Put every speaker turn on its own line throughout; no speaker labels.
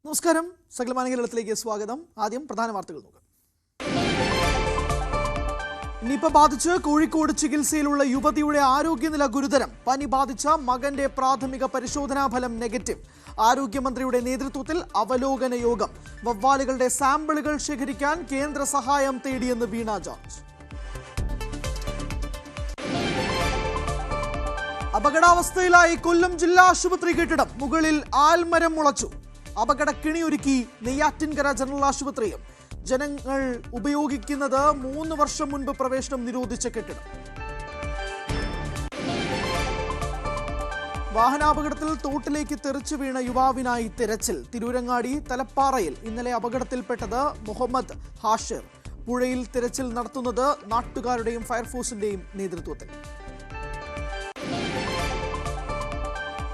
നമസ്കാരം, സകലമാന കേരളത്തിലേക്ക് സ്വാഗതം. ആദ്യം പ്രധാന വാർത്തകൾ നോക്കാം. നിപ ബാധിച്ച് കോഴിക്കോട് ചികിത്സയിലുള്ള യുവതിയുടെ ആരോഗ്യനില ഗുരുതരം. പനി ബാധിച്ച മകന്റെ പ്രാഥമിക പരിശോധനാ ഫലം നെഗറ്റീവ്. ആരോഗ്യമന്ത്രിയുടെ നേതൃത്വത്തിൽ അവലോകന യോഗം. വവ്വാലുകളുടെ സാമ്പിളുകൾ ശേഖരിക്കാൻ കേന്ദ്ര സഹായം തേടിയെന്ന് വീണ ജോർജ്. അപകടാവസ്ഥയിലായി കൊല്ലം ജില്ലാ ആശുപത്രി കെട്ടിടം. മുകളിൽ ആൽമരം മുളച്ചു. അപകടക്കിണിയൊരുക്കി നെയ്യാറ്റിൻകര ജനറൽ ആശുപത്രിയും. ജനങ്ങൾ ഉപയോഗിക്കുന്നത് 3 വർഷം മുൻപ് പ്രവേശനം നിരോധിച്ച കെട്ടിടം. വാഹനാപകടത്തിൽ തോട്ടിലേക്ക് തെറിച്ചു വീണ യുവാവിനായി തിരച്ചിൽ. തിരൂരങ്ങാടി തലപ്പാറയിൽ ഇന്നലെ അപകടത്തിൽപ്പെട്ടത് മുഹമ്മദ് ഹാഷിർ. പുഴയിൽ തിരച്ചിൽ നടത്തുന്നത് നാട്ടുകാരുടെയും ഫയർഫോഴ്സിന്റെയും നേതൃത്വത്തിൽ.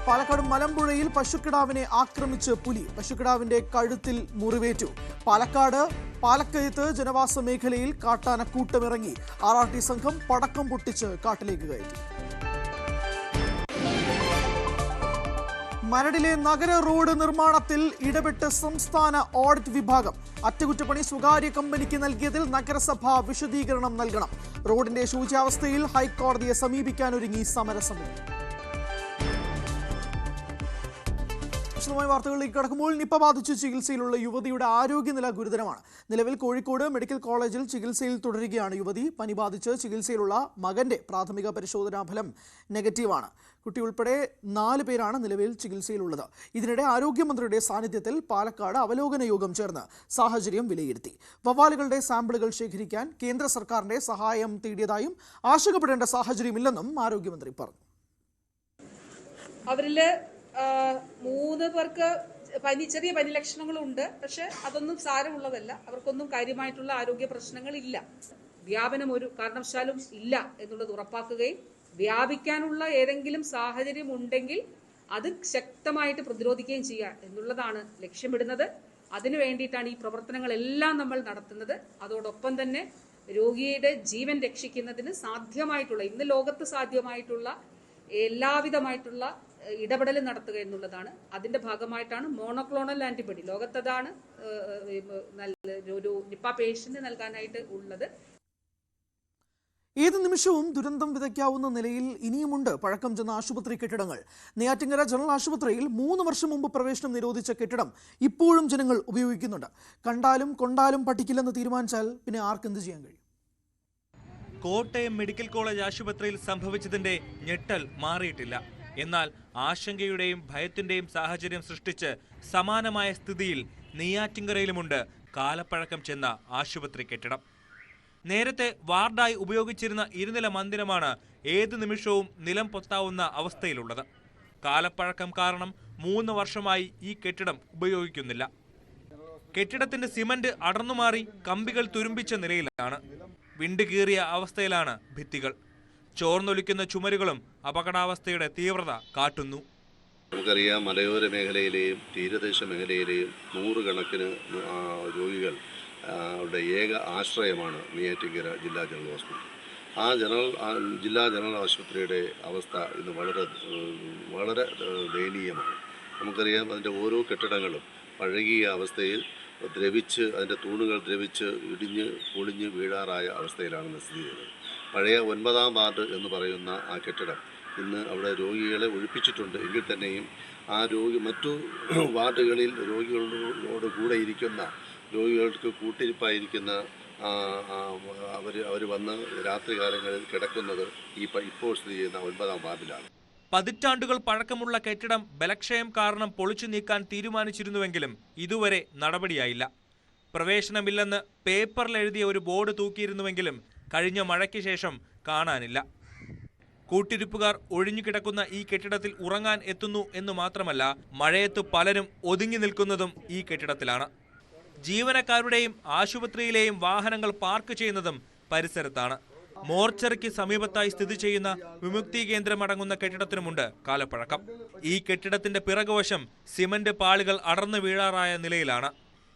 പാലക്കാട് മലമ്പുഴയിൽ പശുക്കിടാവിനെ ആക്രമിച്ച് പുലി. പശുക്കിടാവിന്റെ കഴുത്തിൽ മുറിവേറ്റു. പാലക്കാട് പാലക്കയത്ത് ജനവാസ മേഖലയിൽ കാട്ടാന കൂട്ടമിറങ്ങി. RRT സംഘം പടക്കം പൊട്ടിച്ച് കാട്ടിലേക്ക് കയറ്റി. മരടിലെ നഗര റോഡ് നിർമ്മാണത്തിൽ ഇടപെട്ട് സംസ്ഥാന ഓഡിറ്റ് വിഭാഗം. അറ്റകുറ്റപ്പണി സ്വകാര്യ കമ്പനിക്ക് നൽകിയതിൽ നഗരസഭ വിശദീകരണം നൽകണം. റോഡിന്റെ ശോച്യാവസ്ഥയിൽ ഹൈക്കോടതിയെ സമീപിക്കാനൊരുങ്ങി സമരസമിതി. വിശദമായ വാർത്തകളിലേക്ക് കടക്കുമ്പോൾ നിപ ബാധിച്ച് ചികിത്സയിലുള്ള യുവതിയുടെ ആരോഗ്യനില ഗുരുതരമാണ്. നിലവിൽ കോഴിക്കോട് മെഡിക്കൽ കോളേജിൽ ചികിത്സയിൽ തുടരുകയാണ് യുവതി. പനി ബാധിച്ച് ചികിത്സയിലുള്ള മകന്റെ പ്രാഥമിക പരിശോധനാ ഫലം നെഗറ്റീവാണ്. കുട്ടി ഉൾപ്പെടെ 4 പേരാണ് നിലവിൽ ചികിത്സയിലുള്ളത്. ഇതിനിടെ ആരോഗ്യമന്ത്രിയുടെ സാന്നിധ്യത്തിൽ പാലക്കാട് അവലോകന യോഗം ചേർന്ന് സാഹചര്യം വിലയിരുത്തി. വവ്വാലുകളുടെ സാമ്പിളുകൾ ശേഖരിക്കാൻ കേന്ദ്ര സർക്കാരിന്റെ സഹായം തേടിയതായും ആശങ്കപ്പെടേണ്ട സാഹചര്യമില്ലെന്നും ആരോഗ്യമന്ത്രി പറഞ്ഞു.
അവരില് 3 പേർക്ക് ചെറിയ പനി ലക്ഷണങ്ങളുണ്ട്. പക്ഷെ അതൊന്നും സാരമുള്ളതല്ല. അവർക്കൊന്നും കാര്യമായിട്ടുള്ള ആരോഗ്യ പ്രശ്നങ്ങളില്ല. വ്യാപനം ഒരു കാരണവശാലും ഇല്ല എന്നുള്ളത് ഉറപ്പാക്കുകയും വ്യാപിക്കാനുള്ള ഏതെങ്കിലും സാഹചര്യം ഉണ്ടെങ്കിൽ അത് ശക്തമായിട്ട് പ്രതിരോധിക്കുകയും ചെയ്യുക എന്നുള്ളതാണ് ലക്ഷ്യമിടുന്നത്. അതിനു വേണ്ടിയിട്ടാണ് ഈ പ്രവർത്തനങ്ങളെല്ലാം നമ്മൾ നടത്തുന്നത്. അതോടൊപ്പം തന്നെ രോഗിയുടെ ജീവൻ രക്ഷിക്കുന്നതിന് സാധ്യമായിട്ടുള്ള, ഇന്ന് ലോകത്ത് സാധ്യമായിട്ടുള്ള എല്ലാവിധമായിട്ടുള്ള ഇടപെടൽ നടത്തുക എന്നുള്ളതാണ്. അതിന്റെ ഭാഗമായിട്ടാണ് മോണോക്ലോണൽ ആന്റിബോഡി, ലോകത്തതാണ് ഒരു നിപ്പ പേഷ്യന്റ് നൽകാനായിട്ട് ഉള്ളത്.
ഏത് നിമിഷവും ദുരന്തം വിതയ്ക്കാവുന്ന നിലയിൽ ഇനിയുമുണ്ട് പഴക്കം ചെന്ന ആശുപത്രി കെട്ടിടങ്ങൾ. നെയ്യാറ്റിൻകര ജനറൽ ആശുപത്രിയിൽ 3 വർഷം മുമ്പ് പ്രവേശനം നിരോധിച്ച കെട്ടിടം ഇപ്പോഴും ജനങ്ങൾ ഉപയോഗിക്കുന്നുണ്ട്. കണ്ടാലും കൊണ്ടാലും പഠിക്കില്ലെന്ന് തീരുമാനിച്ചാൽ പിന്നെ ആർക്കെന്ത് ചെയ്യാൻ കഴിയും?
കോട്ടയം മെഡിക്കൽ കോളേജ് ആശുപത്രിയിൽ സംഭവിച്ചതിന്റെ ഞെട്ടൽ മാറിയിട്ടില്ല. എന്നാൽ ആശങ്കയുടെയും ഭയത്തിന്റെയും സാഹചര്യം സൃഷ്ടിച്ച് സമാനമായ സ്ഥിതിയിൽ നെയ്യാറ്റിൻകരയിലുമുണ്ട് കാലപ്പഴക്കം ചെന്ന ആശുപത്രി കെട്ടിടം. നേരത്തെ വാർഡായി ഉപയോഗിച്ചിരുന്ന ഇരുനില മന്ദിരമാണ് ഏതു നിമിഷവും നിലം പൊത്താവുന്ന അവസ്ഥയിലുള്ളത്. കാലപ്പഴക്കം കാരണം 3 വർഷമായി ഈ കെട്ടിടം ഉപയോഗിക്കുന്നില്ല. കെട്ടിടത്തിന്റെ സിമന്റ് അടർന്നുമാറി കമ്പികൾ തുരുമ്പിച്ച നിലയിലാണ്. വിണ്ടുകീറിയ അവസ്ഥയിലാണ് ഭിത്തികൾ. ചോർന്നൊലിക്കുന്ന ചുമരുകളും അപകടാവസ്ഥയുടെ തീവ്രത കാട്ടുന്നു.
നമുക്കറിയാം, മലയോര മേഖലയിലെയും തീരദേശ മേഖലയിലെയും 100 കണക്കിന് രോഗികൾ യുടെ ഏക ആശ്രയമാണ് നെയ്യാറ്റിൻകര ജില്ലാ ജനറൽ ഹോസ്പിറ്റൽ. ജില്ലാ ജനറൽ ആശുപത്രിയുടെ അവസ്ഥ ഇന്ന് വളരെ ദയനീയമാണ്. നമുക്കറിയാം, അതിൻ്റെ ഓരോ കെട്ടിടങ്ങളും പഴകിയ അവസ്ഥയിൽ ദ്രവിച്ച്, അതിൻ്റെ തൂണുകൾ ദ്രവിച്ച് ഇടിഞ്ഞ് പൊളിഞ്ഞ് വീഴാറായ അവസ്ഥയിലാണ് സ്ഥിതി ചെയ്യുന്നത്. പഴയ 9ാം വാർഡ് എന്ന് പറയുന്ന ആ കെട്ടിടം ഇന്ന് അവിടെ രോഗികളെ ഒഴിപ്പിച്ചിട്ടുണ്ട്. എങ്കിൽ തന്നെയും ആ മറ്റു വാർഡുകളിൽ രോഗികളോട് കൂടെ ഇരിക്കുന്ന, രോഗികൾക്ക് കൂട്ടിരിപ്പായിരിക്കുന്ന അവർ വന്ന് രാത്രികാലങ്ങളിൽ കിടക്കുന്നത് ഇപ്പോൾ സ്ഥിതി ചെയ്യുന്ന 9ാം വാർഡിലാണ്.
പതിറ്റാണ്ടുകൾ പഴക്കമുള്ള കെട്ടിടം ബലക്ഷയം കാരണം പൊളിച്ചു നീക്കാൻ തീരുമാനിച്ചിരുന്നുവെങ്കിലും ഇതുവരെ നടപടിയായില്ല. പ്രവേശനമില്ലെന്ന് പേപ്പറിൽ എഴുതിയ ഒരു ബോർഡ് തൂക്കിയിരുന്നുവെങ്കിലും കഴിഞ്ഞ മഴയ്ക്ക് ശേഷം കാണാനില്ല. കൂട്ടിരിപ്പുകാർ ഒഴിഞ്ഞുകിടക്കുന്ന ഈ കെട്ടിടത്തിൽ ഉറങ്ങാൻ എത്തുന്നു എന്ന് മാത്രമല്ല, മഴയത്ത് പലരും ഒതുങ്ങി നിൽക്കുന്നതും ഈ കെട്ടിടത്തിലാണ്. ജീവനക്കാരുടെയും ആശുപത്രിയിലെയും വാഹനങ്ങൾ പാർക്ക് ചെയ്യുന്നതും പരിസരത്താണ്. മോർച്ചറിക്ക് സമീപത്തായി സ്ഥിതി ചെയ്യുന്ന വിമുക്തി കേന്ദ്രമടങ്ങുന്ന കെട്ടിടത്തിനുമുണ്ട് കാലപ്പഴക്കം. ഈ കെട്ടിടത്തിന്റെ പിറകുവശം സിമന്റ് പാളികൾ അടർന്നു വീഴാറായ നിലയിലാണ്.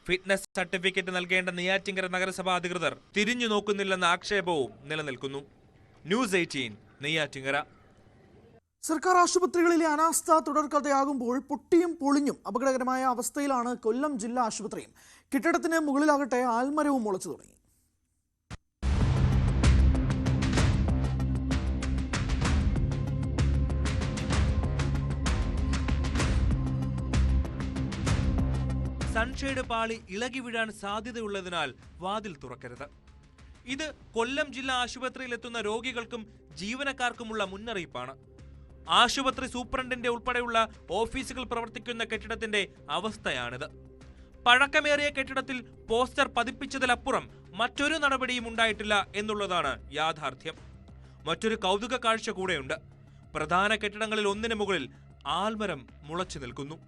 ഫിറ്റ്നസ് സർട്ടിഫിക്കറ്റ് നൽകേണ്ട നെയ്യാറ്റിൻകര നഗരസഭാ അധികൃതർ തിരിഞ്ഞു നോക്കുന്നില്ലെന്ന ആക്ഷേപവും നിലനിൽക്കുന്നു. ന്യൂസ് 18 നെയ്യാറ്റിൻകര.
സർക്കാർ ആശുപത്രികളിലെ അനാസ്ഥ തുടർക്കഥയാകുമ്പോൾ പൊട്ടിയും പൊളിഞ്ഞും അപകടകരമായ അവസ്ഥയിലാണ് കൊല്ലം ജില്ലാ ആശുപത്രിയും. കെട്ടിടത്തിന് മുകളിലാകട്ടെ ആൽമരവും മുളച്ചു തുടങ്ങി.
സൺഷെയ്ഡ് പാളി ഇളകി വീഴാൻ സാധ്യതയുള്ളതിനാൽ വാതിൽ തുറക്കരുത്. ഇത് കൊല്ലം ജില്ലാ ആശുപത്രിയിലെത്തുന്ന രോഗികൾക്കും ജീവനക്കാർക്കുമുള്ള മുന്നറിയിപ്പാണ്. ആശുപത്രി സൂപ്രണ്ടിന്റെ ഉൾപ്പെടെയുള്ള ഓഫീസുകൾ പ്രവർത്തിക്കുന്ന കെട്ടിടത്തിന്റെ അവസ്ഥയാണിത്. പഴക്കമേറിയ കെട്ടിടത്തിൽ പോസ്റ്റർ പതിപ്പിച്ചതിലപ്പുറം മറ്റൊരു നടപടിയും ഉണ്ടായിട്ടില്ല എന്നുള്ളതാണ് യാഥാർത്ഥ്യം. മറ്റൊരു കൗതുക കാഴ്ച കൂടെയുണ്ട്. പ്രധാന കെട്ടിടങ്ങളിൽ ഒന്നിനു മുകളിൽ ആൽമരം മുളച്ചു നിൽക്കുന്നു.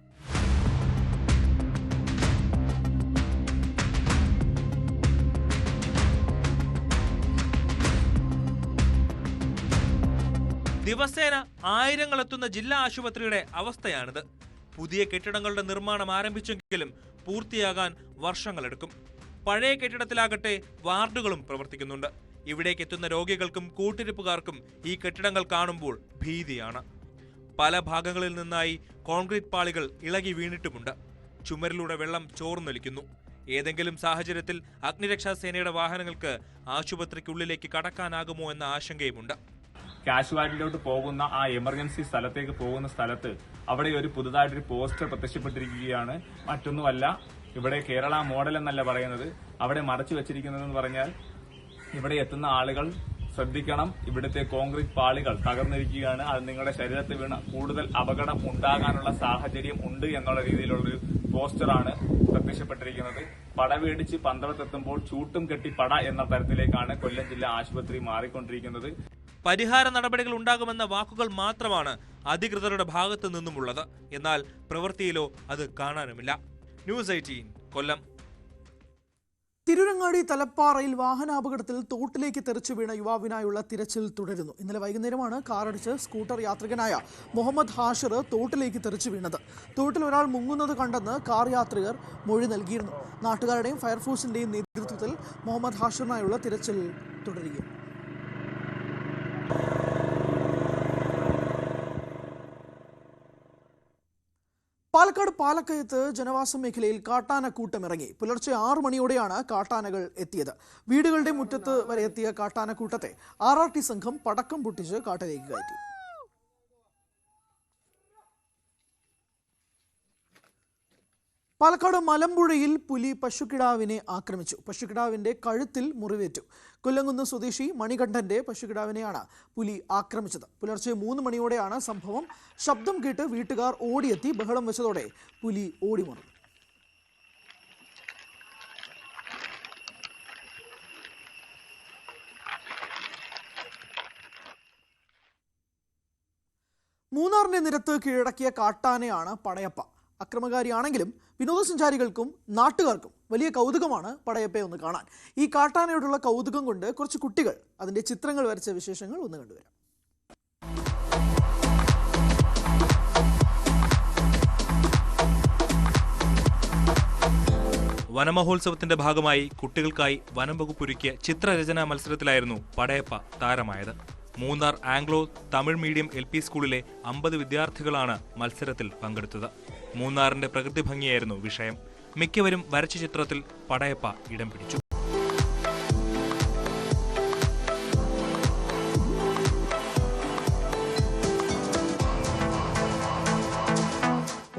ദിവസേന ആയിരങ്ങളെത്തുന്ന ജില്ലാ ആശുപത്രിയുടെ അവസ്ഥയാണിത്. പുതിയ കെട്ടിടങ്ങളുടെ നിർമ്മാണം ആരംഭിച്ചെങ്കിലും പൂർത്തിയാകാൻ വർഷങ്ങളെടുക്കും. പഴയ കെട്ടിടത്തിലാകട്ടെ വാർഡുകളും പ്രവർത്തിക്കുന്നുണ്ട്. ഇവിടേക്ക് എത്തുന്ന രോഗികൾക്കും കൂട്ടിരിപ്പുകാർക്കും ഈ കെട്ടിടങ്ങൾ കാണുമ്പോൾ ഭീതിയാണ്. പല ഭാഗങ്ങളിൽ നിന്നായി കോൺക്രീറ്റ് പാളികൾ ഇളകി വീണിട്ടുമുണ്ട്. ചുമരിലൂടെ വെള്ളം ചോർന്നൊലിക്കുന്നു. ഏതെങ്കിലും സാഹചര്യത്തിൽ അഗ്നിരക്ഷാസേനയുടെ വാഹനങ്ങൾക്ക് ആശുപത്രിക്കുള്ളിലേക്ക് കടക്കാനാകുമോ എന്ന ആശങ്കയുമുണ്ട്.
കാഷ്വാലിറ്റിയിലോട്ട് പോകുന്ന ആ എമർജൻസി സ്ഥലത്തേക്ക് പോകുന്ന സ്ഥലത്ത് അവിടെ ഒരു പുതുതായിട്ടൊരു പോസ്റ്റർ പ്രത്യക്ഷപ്പെട്ടിരിക്കുകയാണ്. മറ്റൊന്നുമല്ല, ഇവിടെ കേരള മോഡൽ എന്നല്ല പറയുന്നത്, അവിടെ മറച്ചു വെച്ചിരിക്കുന്നതെന്ന് പറഞ്ഞാൽ ഇവിടെ എത്തുന്ന ആളുകൾ ശ്രദ്ധിക്കണം, ഇവിടുത്തെ കോൺക്രീറ്റ് പാളികൾ തകർന്നിരിക്കുകയാണ്, അത് നിങ്ങളുടെ ശരീരത്തിൽ വീണ കൂടുതൽ അപകടം ഉണ്ടാകാനുള്ള സാഹചര്യം ഉണ്ട് എന്നുള്ള രീതിയിലുള്ളൊരു പോസ്റ്ററാണ് പ്രത്യക്ഷപ്പെട്ടിരിക്കുന്നത്. പടവേടിച്ച് പന്തളത്തെത്തുമ്പോൾ ചൂട്ടും കെട്ടി പട എന്ന തരത്തിലേക്കാണ് കൊല്ലം ജില്ലാ ആശുപത്രി മാറിക്കൊണ്ടിരിക്കുന്നത്.
പരിഹാര നടപടികൾ ഉണ്ടാകുമെന്ന വാക്കുകൾ മാത്രമാണ് അധികൃതരുടെ ഭാഗത്തു നിന്നുമുള്ളത്. എന്നാൽ പ്രവൃത്തിയിലോ അത് കാണാനുമില്ല. ന്യൂസ് 18 കൊല്ലം.
തിരൂരങ്ങാടി തലപ്പാറയിൽ വാഹനാപകടത്തിൽ തോട്ടിലേക്ക് തെറിച്ചു വീണ യുവാവിനായുള്ള തിരച്ചിൽ തുടരുന്നു. ഇന്നലെ വൈകുന്നേരമാണ് കാറടിച്ച് സ്കൂട്ടർ യാത്രികനായ മുഹമ്മദ് ഹാഷിർ തോട്ടിലേക്ക് തെറിച്ചു വീണത്. തോട്ടിൽ ഒരാൾ മുങ്ങുന്നത് കണ്ടെന്ന് കാർ യാത്രികർ മൊഴി നൽകിയിരുന്നു. നാട്ടുകാരുടെയും ഫയർഫോഴ്സിന്റെയും നേതൃത്വത്തിൽ മുഹമ്മദ് ഹാഷിറിനായുള്ള തിരച്ചിൽ തുടരുകയാണ്. പാലക്കാട് പാലക്കയത്ത് ജനവാസ മേഖലയിൽ കാട്ടാനക്കൂട്ടം ഇറങ്ങി. പുലർച്ചെ 6 മണിയോടെയാണ് കാട്ടാനകൾ എത്തിയത്. വീടുകളുടെ മുറ്റത്ത് വരെ എത്തിയ കാട്ടാനക്കൂട്ടത്തെ RRT സംഘം പടക്കം പൊട്ടിച്ച് കാട്ടിലേക്ക് കയറ്റി. പാലക്കാട് മലമ്പുഴയിൽ പുലി പശുക്കിടാവിനെ ആക്രമിച്ചു. പശുക്കിടാവിന്റെ കഴുത്തിൽ മുറിവേറ്റു. കൊല്ലംകുന്ന് സ്വദേശി മണികണ്ഠന്റെ പശുക്കിടാവിനെയാണ് പുലി ആക്രമിച്ചത്. പുലർച്ചെ 3 മണിയോടെയാണ് സംഭവം. ശബ്ദം കേട്ട് വീട്ടുകാർ ഓടിയെത്തി ബഹളം വെച്ചതോടെ പുലി ഓടിമറന്നു. മൂന്നാറിന്റെ നിരത്ത് കീഴടക്കിയ കാട്ടാനയാണ് പടയപ്പ. അക്രമകാരിയാണെങ്കിലും വിനോദസഞ്ചാരികൾക്കും നാട്ടുകാർക്കും വലിയ കൗതുകമാണ് പടയപ്പയെ ഒന്ന് കാണാൻ. ഈ കാട്ടാനയോടുള്ള കൗതുകം കൊണ്ട് കുറച്ച് കുട്ടികൾ അതിന്റെ ചിത്രങ്ങൾ വരച്ച വിശേഷങ്ങൾ ഒന്ന് കണ്ടുവരാം.
വനമഹോത്സവത്തിന്റെ ഭാഗമായി കുട്ടികൾക്കായി വനം വകുപ്പ് ഒരുക്കിയ ചിത്രരചനാ മത്സരത്തിലായിരുന്നു പടയപ്പ താരമായത്. Munnar Anglo Tamil medium LP സ്കൂളിലെ 50 വിദ്യാർത്ഥികളാണ് മത്സരത്തിൽ പങ്കെടുത്തത്. മൂന്നാറിന്റെ പ്രകൃതി ഭംഗിയായിരുന്നു വിഷയം. മിക്കവരും വരച്ച ചിത്രത്തിൽ പടയപ്പ ഇടം പിടിച്ചു.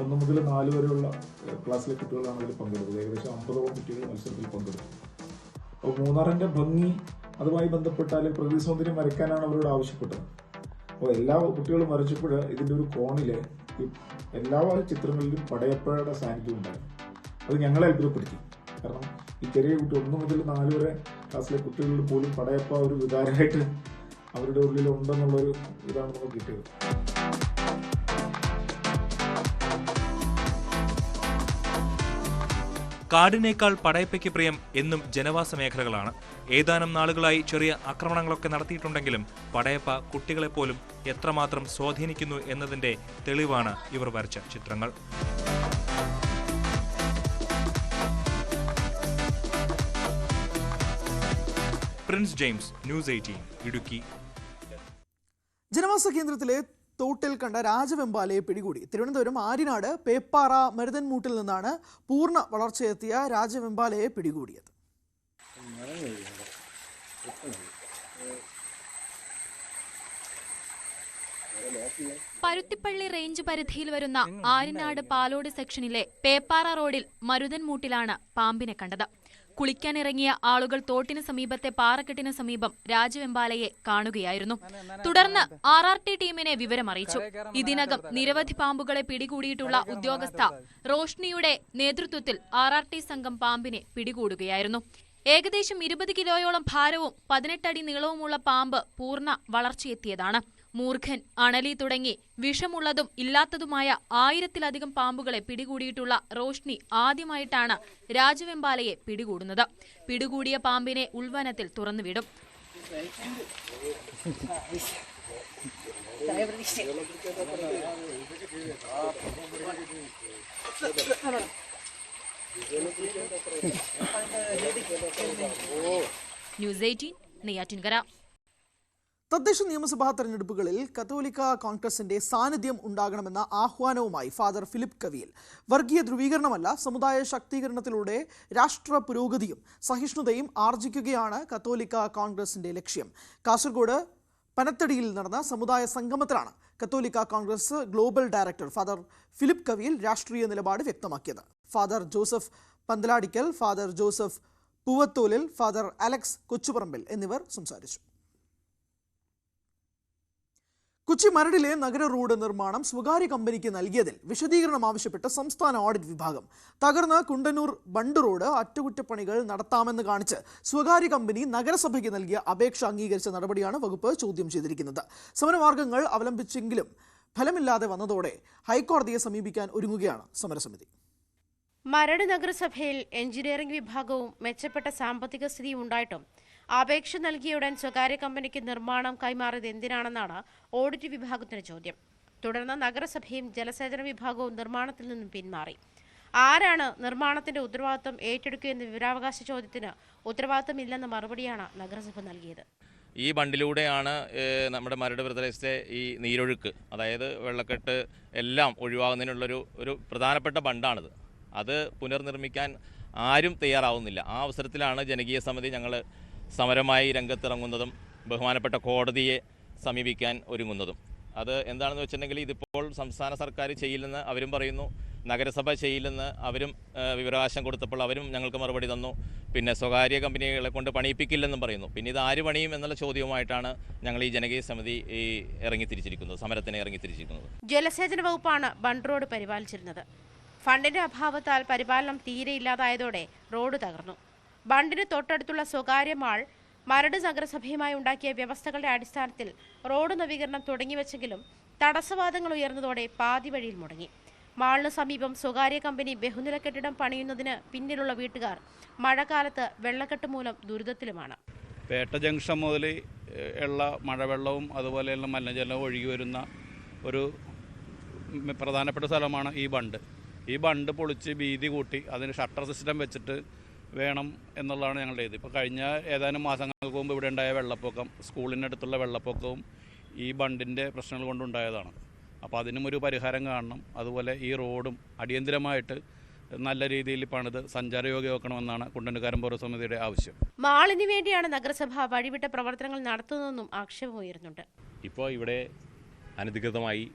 ഒന്ന് മുതൽ 4 വരെയുള്ള ക്ലാസ്സിലെ കുട്ടികളാണ് ഇതിൽ പങ്കെടുത്തത്. ഏകദേശം 50ഓളം കുട്ടികൾ മത്സരത്തിൽ പങ്കെടുത്തു. അപ്പോൾ മൂന്നാറിന്റെ ഭംഗി അതുമായി ബന്ധപ്പെട്ടാൽ പ്രകൃതി സൗന്ദര്യം വരയ്ക്കാനാണ് അവരോട് ആവശ്യപ്പെട്ടത്. അപ്പോൾ എല്ലാ കുട്ടികളും വരച്ചപ്പോൾ ഇതിൻ്റെ ഒരു കോണില് എല്ലാ ചിത്രങ്ങളിലും പടയപ്പയുടെ സാന്നിധ്യം ഉണ്ടായിരുന്നു. അത് ഞങ്ങളെ അത്ഭുതപ്പെടുത്തി. കാരണം ഈ ചെറിയ കുട്ടി 1 മുതൽ 4 വരെ ക്ലാസ്സിലെ കുട്ടികളിൽ പോലും പടയപ്പ ഒരു വികാരമായിട്ട് അവരുടെ ഉള്ളിൽ ഉണ്ടെന്നുള്ളൊരു ഇതാണ് നമുക്ക് കിട്ടിയത്.
കാടിനേക്കാൾ പടയപ്പയ്ക്ക് പ്രിയം എന്നും ജനവാസ മേഖലകളാണ്. ഏതാനും നാളുകളായി ചെറിയ ആക്രമണങ്ങളൊക്കെ നടത്തിയിട്ടുണ്ടെങ്കിലും പടയപ്പ കുട്ടികളെപ്പോലും എത്രമാത്രം സ്വാധീനിക്കുന്നു എന്നതിന്റെ തെളിവാണ് ഇവർ വരച്ച ചിത്രങ്ങൾ. Prince James, news 18 Idukki.
ജനവാസ കേന്ദ്രത്തിലെ തോട്ടിൽ കണ്ട രാജവെമ്പാലയെ പിടികൂടി. തിരുവനന്തപുരം ആര്യനാട് പേപ്പാറ മരുതൻമൂട്ടിൽ നിന്നാണ് പൂർണ്ണ വളർച്ചയെത്തിയ രാജവെമ്പാലയെ പിടികൂടിയത്.
പരുത്തിപ്പള്ളി റേഞ്ച് പരിധിയിൽ വരുന്ന ആര്യനാട് പാലോട് സെക്ഷനിലെ പേപ്പാറ റോഡിൽ മരുതൻമൂട്ടിലാണ് പാമ്പിനെ കണ്ടത്. കുളിക്കാനിറങ്ങിയ ആളുകൾ തോട്ടിന് സമീപത്തെ പാറക്കെട്ടിന് സമീപം രാജവെമ്പാലയെ കാണുകയായിരുന്നു. തുടർന്ന് RRT ടീമിനെ വിവരമറിയിച്ചു. ഇതിനകം നിരവധി പാമ്പുകളെ പിടികൂടിയിട്ടുള്ള ഉദ്യോഗസ്ഥ റോഷ്നിയുടെ നേതൃത്വത്തിൽ RRT സംഘം പാമ്പിനെ പിടികൂടുകയായിരുന്നു. ഏകദേശം 20 കിലോയോളം ഭാരവും 18 അടി നീളവുമുള്ള പാമ്പ് പൂർണ്ണ വളർച്ചയെത്തിയതാണ്. മൂർഖൻ, അണലി തുടങ്ങി വിഷമുള്ളതും ഇല്ലാത്തതുമായ 1000-ലധികം പാമ്പുകളെ പിടികൂടിയിട്ടുള്ള റോഷ്നി ആദ്യമായിട്ടാണ് രാജവെമ്പാലയെ പിടികൂടുന്നത്. പിടികൂടിയ പാമ്പിനെ ഉൾവനത്തിൽ തുറന്നുവിടും. ന്യൂസ് 18 നെയ്യാറ്റിൻകര.
തദ്ദേശ നിയമസഭാ തെരഞ്ഞെടുപ്പുകളിൽ കത്തോലിക്ക കോൺഗ്രസിന്റെ സാന്നിധ്യം ഉണ്ടാകണമെന്ന ആഹ്വാനവുമായി ഫാദർ ഫിലിപ്പ് കവിയിൽ. വർഗീയ ധ്രുവീകരണമല്ല, സമുദായ ശാക്തീകരണത്തിലൂടെ രാഷ്ട്ര പുരോഗതിയും സഹിഷ്ണുതയും ആർജിക്കുകയാണ് കത്തോലിക്ക കോൺഗ്രസിന്റെ ലക്ഷ്യം. കാസർഗോഡ് പനത്തടിയിൽ നടന്ന സമുദായ സംഗമത്തിലാണ് കത്തോലിക്ക Congress global director father Philip Kaviyil രാഷ്ട്രീയ നിലപാട് വ്യക്തമാക്കിയത്. Father Joseph Panthaladikkal, father Joseph Poovatholil, father Alex Kochuparambil എന്നിവർ സംസാരിച്ചു. കൊച്ചി മരടിലെ നഗര റോഡ് നിർമ്മാണം സ്വകാര്യ കമ്പനിക്ക് നൽകിയതിൽ വിശദീകരണം ആവശ്യപ്പെട്ട് സംസ്ഥാന ഓഡിറ്റ് വിഭാഗം. തകർന്ന കുണ്ടന്നൂർ ബണ്ട് റോഡ് അറ്റകുറ്റപ്പണികൾ നടത്താമെന്ന് കാണിച്ച് സ്വകാര്യ കമ്പനി നഗരസഭയ്ക്ക് നൽകിയ അപേക്ഷ അംഗീകരിച്ച നടപടിയാണ് വകുപ്പ് ചോദ്യം ചെയ്തിരിക്കുന്നത്. സമരമാർഗങ്ങൾ അവലംബിച്ചെങ്കിലും ഫലമില്ലാതെ വന്നതോടെ ഹൈക്കോടതിയെ സമീപിക്കാൻ ഒരുങ്ങുകയാണ് സമരസമിതി.
മരട് നഗരസഭയിൽ എഞ്ചിനീയറിംഗ് വിഭാഗവും മെച്ചപ്പെട്ട സാമ്പത്തിക സ്ഥിതിയും ഉണ്ടായിട്ടും അപേക്ഷ നൽകിയുടൻ സ്വകാര്യ കമ്പനിക്ക് നിർമ്മാണം കൈമാറിയത് എന്തിനാണെന്നാണ് ഓഡിറ്റ് വിഭാഗത്തിന്റെ ചോദ്യം. തുടർന്ന് നഗരസഭയും ജലസേചന വിഭാഗവും നിർമ്മാണത്തിൽ നിന്നും പിന്മാറി. ആരാണ് നിർമ്മാണത്തിന്റെ ഉത്തരവാദിത്തം ഏറ്റെടുക്കുകയെന്ന വിവരാവകാശ ചോദ്യത്തിന് ഉത്തരവാദിത്തമില്ലെന്ന മറുപടിയാണ് നഗരസഭ നൽകിയത്.
ഈ ബണ്ടിലൂടെയാണ് നമ്മുടെ മരട് പ്രദേശത്തെ ഈ നീരൊഴുക്ക്, അതായത് വെള്ളക്കെട്ട് എല്ലാം ഒഴിവാകുന്നതിനുള്ളൊരു പ്രധാനപ്പെട്ട ബണ്ടാണിത്. അത് പുനർനിർമ്മിക്കാൻ ആരും തയ്യാറാവുന്നില്ല. ആ അവസരത്തിലാണ് ജനകീയ സമിതി ഞങ്ങൾ സമരമായി രംഗത്തിറങ്ങുന്നതും ബഹുമാനപ്പെട്ട കോടതിയെ സമീപിക്കാൻ ഒരുങ്ങുന്നതും. അത് എന്താണെന്ന് വെച്ചിട്ടുണ്ടെങ്കിൽ ഇതിപ്പോൾ സംസ്ഥാന സർക്കാർ ചെയ്യില്ലെന്ന് അവരും പറയുന്നു, നഗരസഭ ചെയ്യില്ലെന്ന് അവരും വിവരാവകാശം കൊടുത്തപ്പോൾ അവരും ഞങ്ങൾക്ക് മറുപടി തന്നു. പിന്നെ സ്വകാര്യ കമ്പനികളെ കൊണ്ട് പണിയിപ്പിക്കില്ലെന്നും പറയുന്നു. പിന്നെ ഇത് ആര് പണിയും എന്നുള്ള ചോദ്യവുമായിട്ടാണ് ഞങ്ങൾ ഈ ജനകീയ സമിതി ഇറങ്ങിത്തിരിച്ചിരിക്കുന്നത്, സമരത്തിന് ഇറങ്ങിത്തിരിച്ചിരിക്കുന്നത്.
ജലസേചന വകുപ്പാണ് ബണ്ട് റോഡ് പരിപാലിച്ചിരുന്നത്. ഫണ്ടിന്റെ അഭാവത്താൽ പരിപാലനം തീരെ ഇല്ലാതായതോടെ റോഡ് തകർന്നു. ബണ്ടിന് തൊട്ടടുത്തുള്ള സ്വകാര്യ മാൾ മരട് നഗരസഭയുമായി ഉണ്ടാക്കിയ വ്യവസ്ഥകളുടെ അടിസ്ഥാനത്തിൽ റോഡ് നവീകരണം തുടങ്ങിവെച്ചെങ്കിലും തടസ്സവാദങ്ങൾ ഉയർന്നതോടെ പാതി വഴിയിൽ മുടങ്ങി. മാളിന് സമീപം സ്വകാര്യ കമ്പനി ബഹുനില കെട്ടിടം പണിയുന്നതിന് പിന്നിലുള്ള വീട്ടുകാർ മഴക്കാലത്ത് വെള്ളക്കെട്ട് മൂലം ദുരിതത്തിലുമാണ്.
പേട്ട ജംഗ്ഷൻ മുതൽ ഉള്ള മഴവെള്ളവും അതുപോലെയുള്ള മലിനജലവും ഒഴുകി വരുന്ന ഒരു പ്രധാനപ്പെട്ട സ്ഥലമാണ് ഈ ബണ്ട്. ഈ ബണ്ട് പൊളിച്ച് വീതി കൂട്ടി അതിന് ഷട്ടർ സിസ്റ്റം വെച്ചിട്ട് വേണം എന്നുള്ളതാണ് ഞങ്ങളുടെ ഇത്. ഇപ്പോൾ കഴിഞ്ഞ ഏതാനും മാസങ്ങൾക്ക് മുമ്പ് ഇവിടെ ഉണ്ടായ വെള്ളപ്പൊക്കം, സ്കൂളിനടുത്തുള്ള വെള്ളപ്പൊക്കവും ഈ ബണ്ടിൻ്റെ പ്രശ്നങ്ങൾ കൊണ്ടുണ്ടായതാണ്. അപ്പോൾ അതിനും ഒരു പരിഹാരം കാണണം. അതുപോലെ ഈ റോഡും അടിയന്തരമായിട്ട് നല്ല രീതിയിൽ പണിത് സഞ്ചാരയോഗ്യമാക്കണമെന്നാണ് കുണ്ടന്നൂർ പൗരസമിതിയുടെ ആവശ്യം.
മാളിന് വേണ്ടിയാണ് നഗരസഭ വഴിവിട്ട പ്രവർത്തനങ്ങൾ നടത്തുന്നതെന്നും ആക്ഷേപം ഉയരുന്നുണ്ട്.
ഇപ്പോൾ ഇവിടെ അനധികൃതമായി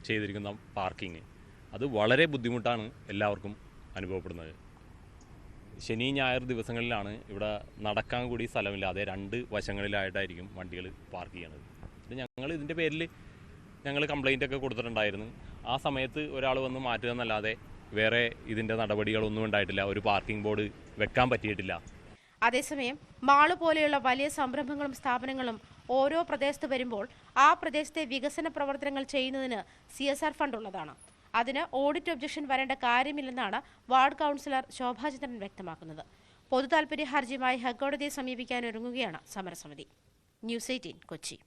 ചെയ്തിരിക്കുന്ന പാർക്കിംഗ് അത് വളരെ ബുദ്ധിമുട്ടാണ് എല്ലാവർക്കും അനുഭവപ്പെടുന്നത്. ശനി ഞായർ ദിവസങ്ങളിലാണ് ഇവിടെ നടക്കാൻ കൂടി സ്ഥലമില്ലാതെ 2 വശങ്ങളിലായിട്ടായിരിക്കും വണ്ടികൾ പാർക്ക് ചെയ്യണത്. ഞങ്ങൾ ഇതിൻ്റെ പേരിൽ കംപ്ലൈൻ്റ് ഒക്കെ കൊടുത്തിട്ടുണ്ടായിരുന്നു. ആ സമയത്ത് ഒരാൾ വന്ന് മാറ്റുക വേറെ ഇതിൻ്റെ നടപടികളൊന്നും ഉണ്ടായിട്ടില്ല. ഒരു പാർക്കിംഗ് ബോർഡ് വെക്കാൻ പറ്റിയിട്ടില്ല.
അതേസമയം മാള് പോലെയുള്ള വലിയ സംരംഭങ്ങളും സ്ഥാപനങ്ങളും ഓരോ പ്രദേശത്ത് വരുമ്പോൾ ആ പ്രദേശത്തെ വികസന പ്രവർത്തനങ്ങൾ ചെയ്യുന്നതിന് CSR ഫണ്ട് ഉള്ളതാണ്. അതിന് ഓഡിറ്റ് ഒബ്ജക്ഷൻ വരേണ്ട കാര്യമില്ലെന്നാണ് വാർഡ് കൗൺസിലർ ശോഭാചന്ദ്രൻ വ്യക്തമാക്കുന്നത്. പൊതുതാൽപര്യ ഹർജിയുമായി ഹൈക്കോടതിയെ സമീപിക്കാൻ ഒരുങ്ങുകയാണ് സമരസമിതി. ന്യൂസ് 18 കൊച്ചി.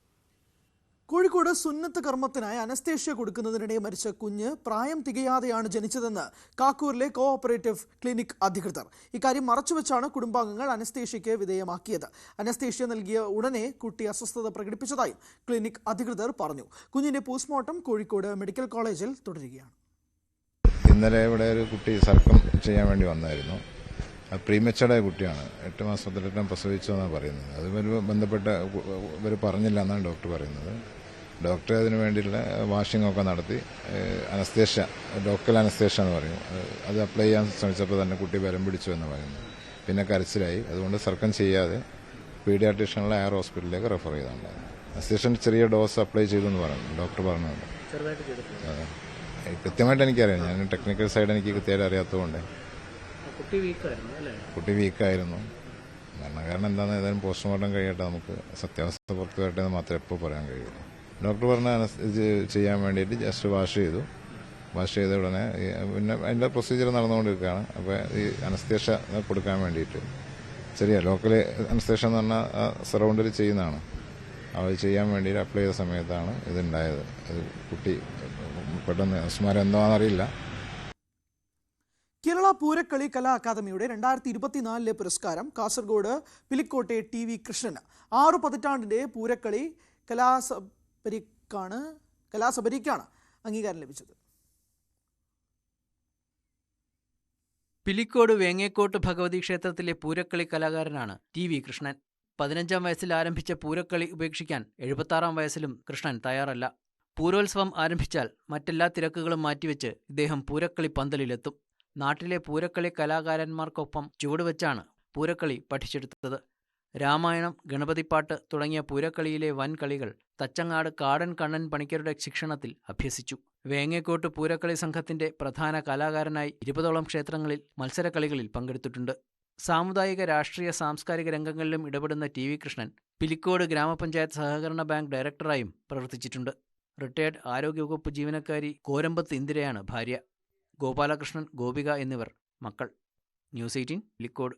കോഴിക്കോട് സുന്നത്ത് കർമ്മത്തിനായി അനസ്തേഷ്യ കൊടുക്കുന്നതിനിടെ മരിച്ച കുഞ്ഞ് പ്രായം തികയാതെയാണ് ജനിച്ചതെന്ന് കാക്കൂരിലെ കോഓപ്പറേറ്റീവ് ക്ലിനിക് അധികൃതർ. ഇക്കാര്യം മറച്ചുവെച്ചാണ് കുടുംബാംഗങ്ങൾ അനസ്തേഷ്യയ്ക്ക് വിധേയമാക്കിയത്. അനസ്തേഷ്യ നൽകിയ ഉടനെ കുട്ടി അസ്വസ്ഥത പ്രകടിപ്പിച്ചതായും ക്ലിനിക് അധികൃതർ പറഞ്ഞു. കുഞ്ഞിന്റെ പോസ്റ്റ്മോർട്ടം കോഴിക്കോട് മെഡിക്കൽ കോളേജിൽ തുടരുകയാണ്.
ഇന്നലെ ഇവിടെ ഒരു കുട്ടി സർക്കം ചെയ്യാൻ വേണ്ടി വന്നായിരുന്നു. പ്രീമച്ചർഡായ കുട്ടിയാണ്. 8 മാസത്തിലെല്ലാം പ്രസവിച്ചു എന്നാണ് പറയുന്നത്. അതുമായി ബന്ധപ്പെട്ട ഇവർ പറഞ്ഞില്ല എന്നാണ് ഡോക്ടർ പറയുന്നത്. ഡോക്ടർ അതിന് വേണ്ടിയുള്ള വാഷിംഗ് ഒക്കെ നടത്തി അനസ്തേഷ്യ, ലോക്കൽ അനസ്തേഷ്യ എന്ന് പറയും, അത് അപ്ലൈ ചെയ്യാൻ ശ്രമിച്ചപ്പോൾ തന്നെ കുട്ടി ബലം പിടിച്ചു എന്ന് പറയുന്നു. പിന്നെ കരച്ചിലായി. അതുകൊണ്ട് സർക്കം ചെയ്യാതെ പീഡിയാട്രീഷ്യനിലെ എയർ ഹോസ്പിറ്റലിലേക്ക് റെഫർ ചെയ്തിട്ടുണ്ടായിരുന്നു. അനസ്തേഷ്യൻ ചെറിയ ഡോസ് അപ്ലൈ ചെയ്തു എന്ന് പറഞ്ഞു ഡോക്ടർ പറഞ്ഞുണ്ട്. കൃത്യമായിട്ട് എനിക്കറിയാം. ഞാൻ ടെക്നിക്കൽ സൈഡ് എനിക്ക് കൃത്യമായിട്ട് അറിയാത്തതുകൊണ്ട് കുട്ടി വീക്കായിരുന്നു. കാരണം എന്താണെന്ന് ഏതായാലും പോസ്റ്റ്മോർട്ടം കഴിയട്ടെ, നമുക്ക് സത്യാവസ്ഥ പുറത്തു വരട്ടെ എന്ന് മാത്രമേ ഇപ്പോൾ പറയാൻ കഴിയുള്ളൂ. ഡോക്ടർ പറഞ്ഞ ചെയ്യാൻ വേണ്ടിയിട്ട് ജസ്റ്റ് വാഷ് ചെയ്ത ഉടനെ പിന്നെ അതിൻ്റെ പ്രൊസീജിയർ നടന്നുകൊണ്ടിരിക്കുകയാണ്. അപ്പോൾ ഈ അനസ്തേഷ്യ കൊടുക്കാൻ വേണ്ടിയിട്ട് ചെറിയ ലോക്കൽ അനസ്തേഷ്യ എന്ന് പറഞ്ഞാൽ സറൗണ്ടിൽ ചെയ്യുന്നതാണ്. അത് ചെയ്യാൻ വേണ്ടിയിട്ട് അപ്ലൈ ചെയ്ത സമയത്താണ് ഇതുണ്ടായത്. കുട്ടി പെട്ടെന്ന് അസ്മാരം എന്താണെന്നറിയില്ല.
കേരള പൂരക്കളി കലാ അക്കാദമിയുടെ 2024 പുരസ്കാരം കാസർഗോഡ് പിലിക്കോട്ടെ TV കൃഷ്ണന്. 6 പതിറ്റാണ്ടിന്റെ പൂരക്കളി കലാസബരിക്കാണ് അംഗീകാരം ലഭിച്ചത്.
പിലിക്കോട് വേങ്ങേക്കോട്ട് ഭഗവതി ക്ഷേത്രത്തിലെ പൂരക്കളി കലാകാരനാണ് TV കൃഷ്ണൻ. 15-ാം വയസ്സിൽ ആരംഭിച്ച പൂരക്കളി ഉപേക്ഷിക്കാൻ 76-ാം വയസ്സിലും കൃഷ്ണൻ തയ്യാറല്ല. പൂരോത്സവം ആരംഭിച്ചാൽ മറ്റെല്ലാ തിരക്കുകളും മാറ്റിവെച്ച് ഇദ്ദേഹം പൂരക്കളി പന്തലിലെത്തും. നാട്ടിലെ പൂരക്കളി കലാകാരന്മാർക്കൊപ്പം ചുവടുവെച്ചാണ് പൂരക്കളി പഠിച്ചെടുത്തത്. രാമായണം, ഗണപതിപ്പാട്ട് തുടങ്ങിയ പൂരക്കളിയിലെ വൻ കളികൾ തച്ചങ്ങാട് കാടൻ കണ്ണൻ പണിക്കരുടെ ശിക്ഷണത്തിൽ അഭ്യസിച്ചു. വേങ്ങേക്കോട്ട് പൂരക്കളി സംഘത്തിന്റെ പ്രധാന കലാകാരനായി 20ഓളം ക്ഷേത്രങ്ങളിൽ മത്സരക്കളികളിൽ പങ്കെടുത്തിട്ടുണ്ട്. സാമുദായിക, രാഷ്ട്രീയ, സാംസ്കാരിക രംഗങ്ങളിലും ഇടപെടുന്ന TV കൃഷ്ണൻ പിലിക്കോട് ഗ്രാമപഞ്ചായത്ത് സഹകരണ ബാങ്ക് ഡയറക്ടറായും പ്രവർത്തിച്ചിട്ടുണ്ട്. റിട്ടയർഡ് ആരോഗ്യവകുപ്പ് ജീവനക്കാരി കോരമ്പത്ത് ഇന്ദിരയാണ് ഭാര്യ. ഗോപാലകൃഷ്ണൻ, ഗോപിക എന്നിവർ മക്കൾ. News 18 Pilicode.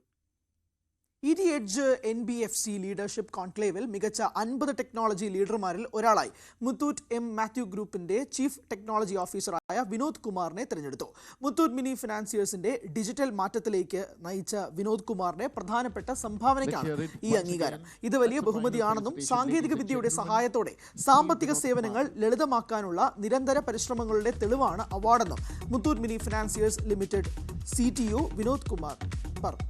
ED edge NBFC leadership കോൺക്ലേവിൽ മികച്ച 50 ടെക്നോളജി ലീഡർമാരിൽ ഒരാളായി മുത്തൂറ്റ് മാത്യു ഗ്രൂപ്പിന്റെ ചീഫ് ടെക്നോളജി ഓഫീസറായ വിനോദ് കുമാറിനെ തിരഞ്ഞെടുത്തു. മുത്തൂറ്റ് മിനി ഫിനാൻസിയേഴ്സിന്റെ ഡിജിറ്റൽ മാറ്റത്തിലേക്ക് നയിച്ച വിനോദ് കുമാറിന്റെ പ്രധാനപ്പെട്ട സംഭാവനയ്ക്കാണ് ഈ അംഗീകാരം. ഇത് വലിയ ബഹുമതിയാണെന്നും സാങ്കേതിക വിദ്യയുടെ സഹായത്തോടെ സാമ്പത്തിക സേവനങ്ങൾ ലളിതമാക്കാനുള്ള നിരന്തര പരിശ്രമങ്ങളുടെ തെളിവാണ് അവാർഡെന്നും Muthoot mini financiers limited CTO Vinod Kumar പറഞ്ഞു.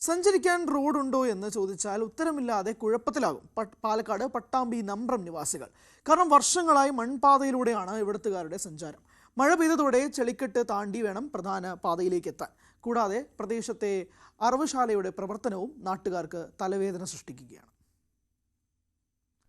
സഞ്ചരിക്കാൻ റോഡുണ്ടോ എന്ന് ചോദിച്ചാൽ ഉത്തരമില്ലാതെ കുഴപ്പത്തിലാകും പാലക്കാട് പട്ടാമ്പി നമ്പ്രം നിവാസികൾ. കാരണം വർഷങ്ങളായി മൺപാതയിലൂടെയാണ് ഇവിടുത്തുകാരുടെ സഞ്ചാരം. മഴ പെയ്തതോടെ ചെളിക്കെട്ട് താണ്ടി വേണം പ്രധാന പാതയിലേക്ക് എത്താൻ. കൂടാതെ പ്രദേശത്തെ അറവുശാലയുടെ പ്രവർത്തനവും നാട്ടുകാർക്ക് തലവേദന സൃഷ്ടിക്കുകയാണ്.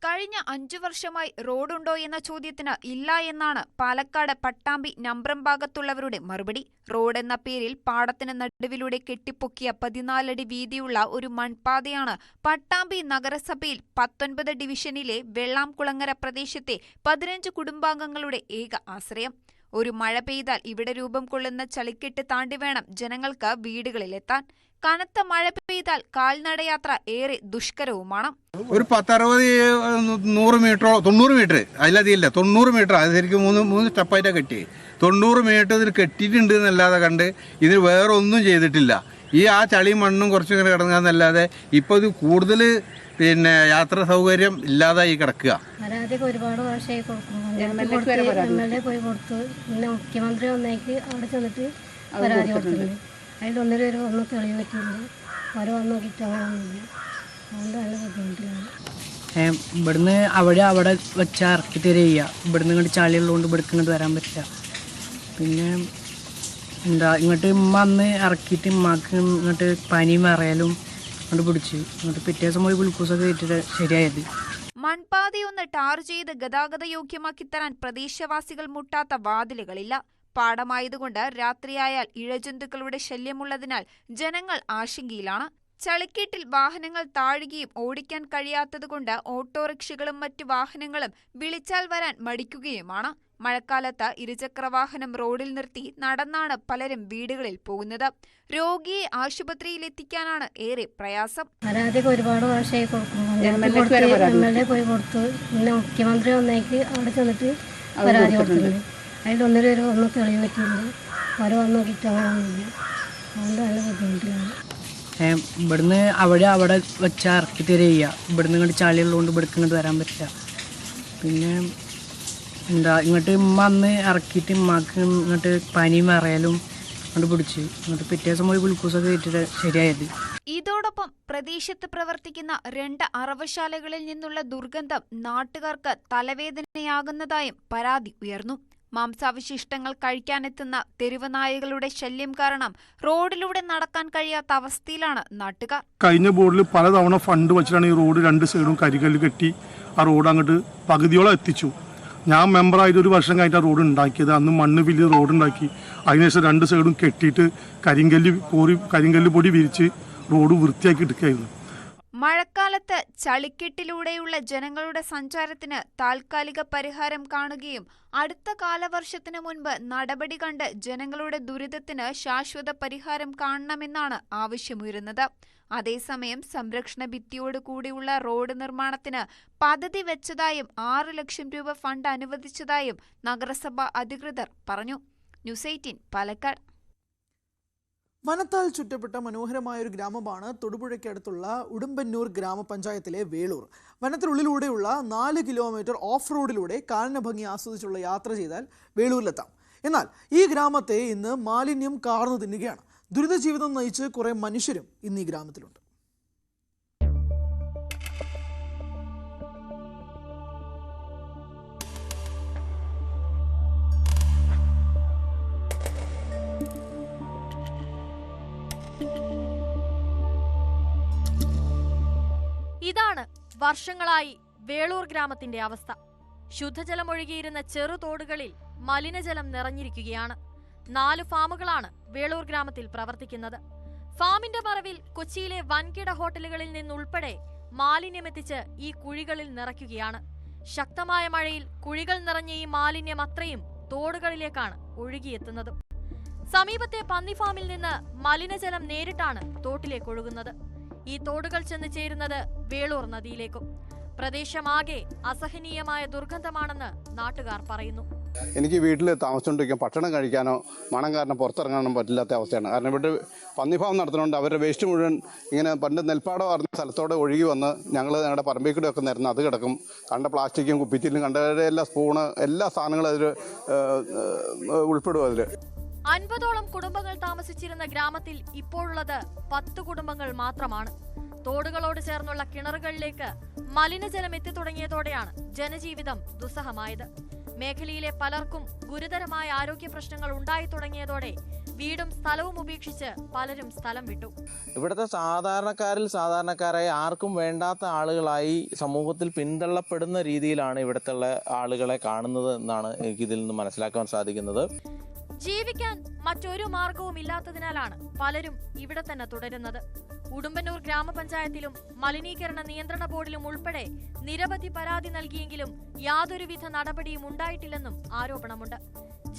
കഴിഞ്ഞ 5 വർഷമായി റോഡുണ്ടോ എന്ന ചോദ്യത്തിന് ഇല്ല എന്നാണ് പാലക്കാട് പട്ടാമ്പി നമ്പ്രം ഭാഗത്തുള്ളവരുടെ മറുപടി. റോഡ് എന്ന പേരിൽ പാടത്തിന് നടുവിലൂടെ കെട്ടിപ്പൊക്കിയ 14 അടി വീതിയുള്ള ഒരു മൺപാതയാണ് പട്ടാമ്പി നഗരസഭയിൽ 19 ഡിവിഷനിലെ വെള്ളാംകുളങ്ങര പ്രദേശത്തെ 15 കുടുംബാംഗങ്ങളുടെ ഏക ആശ്രയം. ഒരു മഴ പെയ്താൽ ഇവിടെ രൂപം കൊള്ളുന്ന ചളിക്കെട്ട് താണ്ടി വേണം ജനങ്ങൾക്ക് വീടുകളിലെത്താൻ. കനത്ത മഴ പെയ്താൽ കാൽനടയാത്ര ഏറെ ദുഷ്കരവുമാണ്.
ഒരു 10-60-100 മീറ്ററോ 90 മീറ്റർ അതിലധികമില്ല, 90 മീറ്റർ. അത് ശരിക്കും മൂന്ന് സ്റ്റെപ്പായിട്ടാണ് കെട്ടി. 90 മീറ്റർ ഇതിൽ കെട്ടിയിട്ടുണ്ട് എന്നല്ലാതെ കണ്ട് ഇതിൽ വേറെ ഒന്നും ചെയ്തിട്ടില്ല. ആ ചളിയും മണ്ണും കുറച്ചിങ്ങനെ കിടങ്ങാന്നല്ലാതെ ഇപ്പോൾ ഇത് കൂടുതൽ യാത്രാ സൗകര്യം ഇല്ലാതായി കിടക്കുക.
പരാതിയൊക്കെ ഒരുപാട് പ്രാവശ്യമായി MLA പോയി കൊടുത്തു. പിന്നെ മുഖ്യമന്ത്രി വന്നേക്ക് അവിടെ ചെന്നിട്ട് പരാതി കൊടുത്തിട്ടുണ്ട്. അതിലൊന്നും ഒന്നും തെളിവ് പറ്റിയില്ല. അവർ വന്ന് നോക്കിയിട്ട് അങ്ങനെയൊന്നുമില്ല. അതുകൊണ്ട് നല്ല ബുദ്ധിമുട്ടിലാണ്.
ഇവിടുന്ന് അവിടെ വെച്ച് ഇറക്കി തരിക. ഇവിടുന്ന് ഇങ്ങോട്ട് ചളിയുള്ളതുകൊണ്ട് ഇവിടേക്ക് ഇങ്ങോട്ട് വരാൻ പറ്റില്ല. പിന്നെ ഇങ്ങോട്ട് വന്ന് ഇറക്കിയിട്ട് ഉമ്മാക്ക് ഇങ്ങോട്ട് പനിയും വിറയലും ഇങ്ങോട്ട് പിടിച്ച് ഇങ്ങോട്ട് പിറ്റേ ദിവസം പോയി ഗ്ലൂക്കോസൊക്കെ കയറ്റിട്ട് ശരിയായത്.
മൺപാതയൊന്ന് ടാർ ചെയ്ത് ഗതാഗത യോഗ്യമാക്കി തരാൻ പ്രദേശവാസികൾ മുട്ടാത്ത വാതിലുകളില്ല. പാടമായതുകൊണ്ട് രാത്രിയായാൽ ഇഴജന്തുക്കളുടെ ശല്യമുള്ളതിനാൽ ജനങ്ങൾ ആശങ്കയിലാണ്. ചളിക്കീട്ടിൽ വാഹനങ്ങൾ താഴുകയും ഓടിക്കാൻ കഴിയാത്തതുകൊണ്ട് ഓട്ടോറിക്ഷകളും മറ്റു വാഹനങ്ങളും വിളിച്ചാൽ വരാൻ മടിക്കുകയുമാണ്. മഴക്കാലത്ത് ഇരുചക്രവാഹനം റോഡിൽ നിർത്തി നടന്നാണ് പലരും വീടുകളിൽ പോകുന്നത്. രോഗിയെ ആശുപത്രിയിൽ എത്തിക്കാനാണ് ഏറെ പ്രയാസം.
പരാതിയൊക്കെ ഒരുപാട് പ്രാവശ്യമായി എംഎൽഎ പോയി കൊടുത്തു. പിന്നെ മുഖ്യമന്ത്രി വന്നേക്ക് അവിടെ ചെന്നിട്ട് പരാതി കൊടുത്തിട്ടുണ്ട്. അതിലൊന്നിലും ഒന്നും തെളിവ് പറ്റിയില്ല. അവർ വന്ന് നോക്കിയിട്ട് അങ്ങനെയൊന്നുമില്ല. അതുകൊണ്ട് നല്ല ബുദ്ധിമുട്ടിലാണ്.
ഇവിടുന്ന് അവിടെ വെച്ച് ഇറക്കി തരിക. ഇവിടുന്ന് ഇങ്ങോട്ട് ചളിയുള്ളതുകൊണ്ട് ഇവിടേക്ക് ഇങ്ങോട്ട് വരാൻ പറ്റില്ല. പിന്നെ ഇങ്ങോട്ട് വന്ന് ഇറക്കിയിട്ട് ഉമ്മാക്ക് ഇങ്ങോട്ട് പനിയും വിറയലും കൊണ്ട് പിടിച്ച് ഇങ്ങോട്ട് പിറ്റേ ദിവസം പോയി ഗ്ലൂക്കോസൊക്കെ കയറ്റിട്ട് ശരിയായത്.
ഇതോടൊപ്പം പ്രദേശത്ത് പ്രവർത്തിക്കുന്ന 2 അറവശാലകളിൽ നിന്നുള്ള ദുർഗന്ധം നാട്ടുകാർക്ക് തലവേദനയാകുന്നതായും പരാതി ഉയർന്നു. മാംസാവശിഷ്ടങ്ങൾ കഴിക്കാനെത്തുന്ന തെരുവ് നായകളുടെ ശല്യം കാരണം റോഡിലൂടെ നടക്കാൻ കഴിയാത്ത അവസ്ഥയിലാണ് നാട്ടുകാർ.
കഴിഞ്ഞ ബോർഡിൽ പലതവണ ഫണ്ട് വെച്ചിട്ടാണ് ഈ റോഡ് 2 സൈഡും കരികല്ല് കെട്ടി ആ റോഡ് അങ്ങോട്ട് പകുതിയോളം എത്തിച്ചു. ഞാൻ മെമ്പറായിട്ട് 1 വർഷം കഴിഞ്ഞിട്ട് ആ റോഡ് ഉണ്ടാക്കിയത്. അന്ന് മണ്ണ് ഫില്ല് റോഡ് ഉണ്ടാക്കി. അതിനുശേഷം 2 സൈഡും കെട്ടിയിട്ട് കരിങ്കല്ല് പൊടി വിരിച്ച് റോഡ് വൃത്തിയാക്കി എടുക്കുകയായിരുന്നു.
മഴക്കാലത്ത് ചളിക്കെട്ടിലൂടെയുള്ള ജനങ്ങളുടെ സഞ്ചാരത്തിന് താൽക്കാലിക പരിഹാരം കാണുകയും അടുത്ത കാലവർഷത്തിന് മുൻപ് നടപടി കണ്ട് ജനങ്ങളുടെ ദുരിതത്തിന് ശാശ്വത പരിഹാരം കാണണമെന്നാണ് ആവശ്യമുയരുന്നത്. അതേസമയം സംരക്ഷണ ഭിത്തിയോട് കൂടിയുള്ള റോഡ് നിർമ്മാണത്തിന് പദ്ധതി വെച്ചതായും 6 ലക്ഷം രൂപ ഫണ്ട് അനുവദിച്ചതായും നഗരസഭ അധികൃതർ പറഞ്ഞു. ന്യൂസ് 18 പാലക്കാട്.
വനത്താൽ ചുറ്റപ്പെട്ട മനോഹരമായൊരു ഗ്രാമമാണ് തൊടുപുഴയ്ക്കടുത്തുള്ള ഉടുമ്പന്നൂർ ഗ്രാമപഞ്ചായത്തിലെ വേളൂർ. വനത്തിനുള്ളിലൂടെയുള്ള 4 കിലോമീറ്റർ ഓഫ് റോഡിലൂടെ കാനന ഭംഗി ആസ്വദിച്ചുള്ള യാത്ര ചെയ്താൽ വേളൂരിലെത്താം. എന്നാൽ ഈ ഗ്രാമത്തെ ഇന്ന് മാലിന്യം കാർന്നു തിന്നുകയാണ്. ദുരിത ജീവിതം നയിച്ച് കുറേ മനുഷ്യരും ഇന്ന് ഈ ഗ്രാമത്തിലുണ്ട്.
ഇതാണ് വർഷങ്ങളായി വേളൂർ ഗ്രാമത്തിന്റെ അവസ്ഥ. ശുദ്ധജലമൊഴുകിയിരുന്ന ചെറുതോടുകളിൽ മലിനജലം നിറഞ്ഞിരിക്കുകയാണ്. 4 ഫാമുകളാണ് വേളൂർ ഗ്രാമത്തിൽ പ്രവർത്തിക്കുന്നത്. ഫാമിന്റെ മറവിൽ കൊച്ചിയിലെ വൻകിട ഹോട്ടലുകളിൽ നിന്നുൾപ്പെടെ മാലിന്യമെത്തിച്ച് ഈ കുഴികളിൽ നിറയ്ക്കുകയാണ്. ശക്തമായ മഴയിൽ കുഴികൾ നിറഞ്ഞ ഈ മാലിന്യം അത്രയും തോടുകളിലേക്കാണ് ഒഴുകിയെത്തുന്നത്. സമീപത്തെ പന്നി ഫാമിൽ നിന്ന് മലിനജലം നേരിട്ടാണ് തോട്ടിലേക്ക് ഒഴുകുന്നത്. ഈ തോടുകൾ ചെന്ന് ചേരുന്നത് വേളൂർ നദിയിലേക്കും. പ്രദേശമാകെ അസഹനീയമായ ദുർഗന്ധമാണെന്ന് നാട്ടുകാർ പറയുന്നു.
എനിക്ക് വീട്ടിൽ താമസിച്ചുകൊണ്ടിരിക്കാൻ ഭക്ഷണം കഴിക്കാനോ മണം കാരണം പുറത്തിറങ്ങാനോ പറ്റില്ലാത്ത അവസ്ഥയാണ്. കാരണം ഇവിടെ പന്നിഫാം നടത്തുന്നുണ്ട്. അവരുടെ വേസ്റ്റ് മുഴുവൻ ഇങ്ങനെ പണ്ട് നെൽപ്പാടം പറഞ്ഞ സ്ഥലത്തോടെ ഒഴുകി വന്ന് ഞങ്ങളുടെ പറമ്പിൽ കൂടെ ഒക്കെ നിരന്ന് അത് കിടക്കും. കണ്ട പ്ലാസ്റ്റിക്കും കുപ്പിച്ചില്ലും കണ്ട എല്ലാ സ്പൂണ് എല്ലാ സാധനങ്ങളും അതിൽ ഉൾപ്പെടും. അതിൽ
50ഓളം കുടുംബങ്ങൾ താമസിച്ചിരുന്ന ഗ്രാമത്തിൽ ഇപ്പോഴുള്ളത് 10 കുടുംബങ്ങൾ മാത്രമാണ്. തോടുകളോട് ചേർന്നുള്ള കിണറുകളിലേക്ക് മലിനജലം എത്തിത്തുടങ്ങിയതോടെയാണ് ജനജീവിതം ദുസ്സഹമായത്. മേഖലയിലെ പലർക്കും ഗുരുതരമായ ആരോഗ്യ പ്രശ്നങ്ങൾ ഉണ്ടായി തുടങ്ങിയതോടെ വീടും സ്ഥലവും ഉപേക്ഷിച്ച് പലരും സ്ഥലം വിട്ടു.
ഇവിടുത്തെ സാധാരണക്കാരായ ആർക്കും വേണ്ടാത്ത ആളുകളായി സമൂഹത്തിൽ പിന്തള്ളപ്പെടുന്ന രീതിയിലാണ് ഇവിടുത്തെ ആളുകളെ കാണുന്നത് എന്നാണ് എനിക്കിതിൽ നിന്ന് മനസ്സിലാക്കാൻ സാധിക്കുന്നത്.
ജീവിക്കാൻ മറ്റൊരു മാർഗവും ഇല്ലാത്തതിനാലാണ് പലരും ഇവിടെ തന്നെ തുടരുന്നത്. ഉടുമ്പന്നൂർ ഗ്രാമപഞ്ചായത്തിലും മലിനീകരണ നിയന്ത്രണ ബോർഡിലും ഉൾപ്പെടെ നിരവധി പരാതി നൽകിയെങ്കിലും യാതൊരുവിധ നടപടിയും ഉണ്ടായിട്ടില്ലെന്നും ആരോപണമുണ്ട്.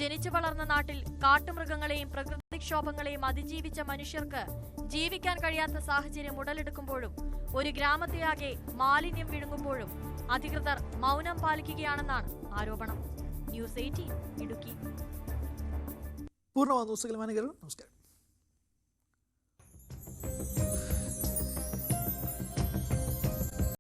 ജനിച്ചു വളർന്ന നാട്ടിൽ കാട്ടുമൃഗങ്ങളെയും പ്രകൃതിക്ഷോഭങ്ങളെയും അതിജീവിച്ച മനുഷ്യർക്ക് ജീവിക്കാൻ കഴിയാത്ത സാഹചര്യം ഉടലെടുക്കുമ്പോഴും ഒരു ഗ്രാമത്തെയാകെ മാലിന്യം വിഴുങ്ങുമ്പോഴും അധികൃതർ മൗനം പാലിക്കുകയാണെന്നാണ് ആരോപണം. ന്യൂസ് 18 ഇടുക്കി.
പൂർണ്ണമാ ന്യൂസുകൾ. നമസ്കാരം.